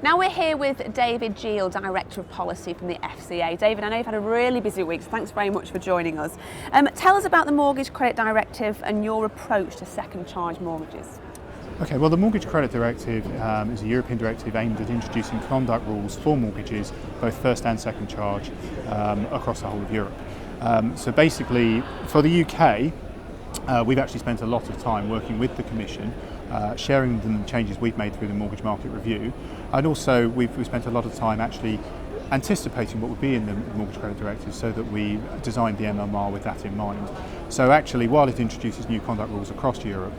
Now we're here with David Geale, Director of Policy from the FCA. David, I know you've had a really busy week, so thanks very much for joining us. Tell us about the Mortgage Credit Directive and your approach to second charge mortgages. Okay, well, the Mortgage Credit Directive is a European directive aimed at introducing conduct rules for mortgages, both first and second charge, across the whole of Europe. So basically, for the UK, we've actually spent a lot of time working with the Commission, sharing the changes we've made through the Mortgage Market Review, and also we've spent a lot of time actually anticipating what would be in the Mortgage Credit Directive so that we designed the MMR with that in mind. So actually, while it introduces new conduct rules across Europe,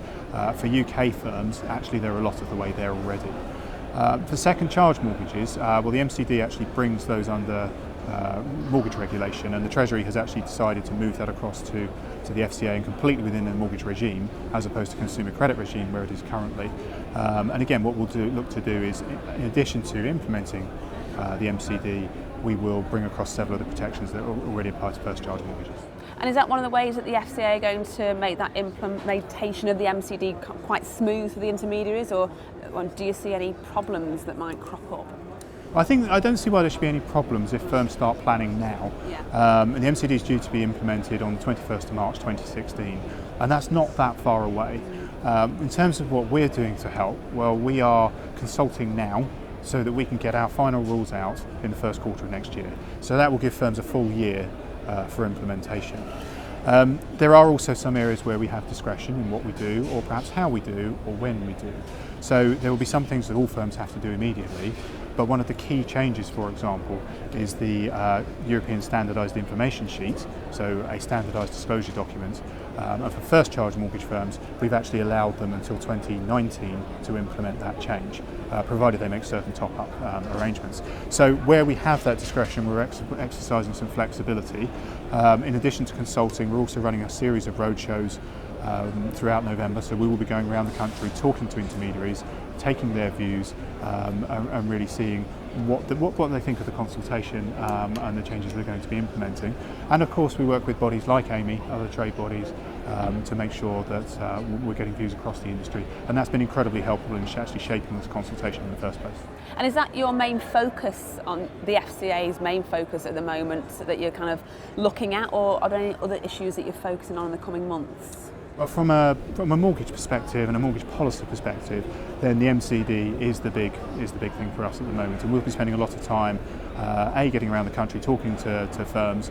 for UK firms, actually there are a lot of the way there already. For second charge mortgages, well, the MCD actually brings those under mortgage regulation, and the Treasury has actually decided to move that across to the FCA and completely within the mortgage regime as opposed to consumer credit regime where it is currently. And again, what we'll look to do is, in addition to implementing the MCD, we will bring across several of the protections that already apply to first charge mortgages. And is that one of the ways that the FCA are going to make that implementation of the MCD quite smooth for the intermediaries, or do you see any problems that might crop up? I don't see why there should be any problems if firms start planning now. Yeah. And the MCD is due to be implemented on the 21st of March 2016, and that's not that far away. In terms of what we're doing to help, well, we are consulting now so that we can get our final rules out in the first quarter of next year. So that will give firms a full year for implementation. There are also some areas where we have discretion in what we do, or perhaps how we do, or when we do. So there will be some things that all firms have to do immediately, but one of the key changes, for example, is the European Standardised Information Sheet, so a standardised disclosure document. And for first charge mortgage firms, we've actually allowed them until 2019 to implement that change, provided they make certain top-up arrangements. So where we have that discretion, we're exercising some flexibility. In addition to consulting, we're also running a series of roadshows throughout November, so we will be going around the country talking to intermediaries, taking their views, and really seeing what they think of the consultation and the changes they're going to be implementing. And of course we work with bodies like AMI, other trade bodies, to make sure that we're getting views across the industry, and that's been incredibly helpful in actually shaping this consultation in the first place. And is that your main focus, on the FCA's main focus at the moment, that you're kind of looking at, or are there any other issues that you're focusing on in the coming months? Well, from a mortgage perspective and a mortgage policy perspective, then the MCD is the big thing for us at the moment, and we'll be spending a lot of time getting around the country talking to firms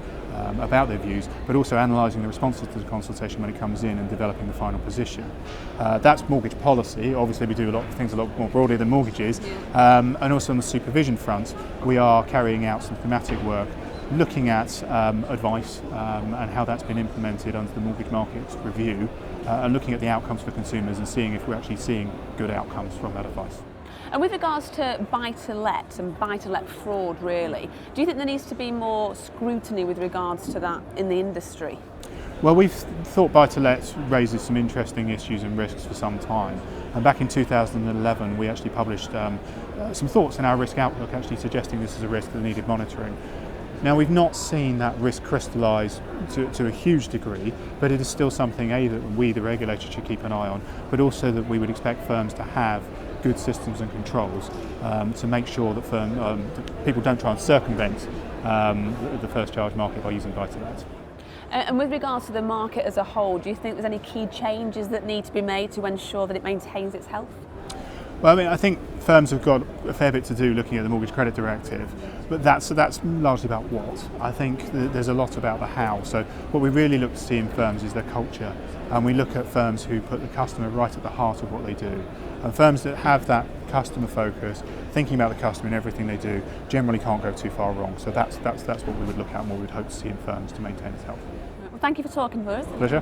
about their views, but also analysing the responses to the consultation when it comes in and developing the final position. That's mortgage policy. Obviously we do a lot of things a lot more broadly than mortgages, and also on the supervision front we are carrying out some thematic work looking at advice and how that's been implemented under the Mortgage Market Review, and looking at the outcomes for consumers and seeing if we're actually seeing good outcomes from that advice. And with regards to buy-to-let and buy-to-let fraud, really, do you think there needs to be more scrutiny with regards to that in the industry? Well, we've thought buy-to-let raises some interesting issues and risks for some time. And back in 2011, we actually published some thoughts in our risk outlook, actually suggesting this is a risk that needed monitoring. Now, we've not seen that risk crystallise to a huge degree, but it is still something that we, the regulator, should keep an eye on, but also that we would expect firms to have good systems and controls to make sure that people don't try and circumvent the first charge market by using buy-to-let. And with regards to the market as a whole, do you think there's any key changes that need to be made to ensure that it maintains its health? Well, I think firms have got a fair bit to do looking at the Mortgage Credit Directive, but that's largely about what. I think there's a lot about the how. So what we really look to see in firms is their culture, and we look at firms who put the customer right at the heart of what they do. And firms that have that customer focus, thinking about the customer in everything they do, generally can't go too far wrong. So that's what we would look at and what we would hope to see in firms to maintain its health. Well, thank you for talking to us. Pleasure.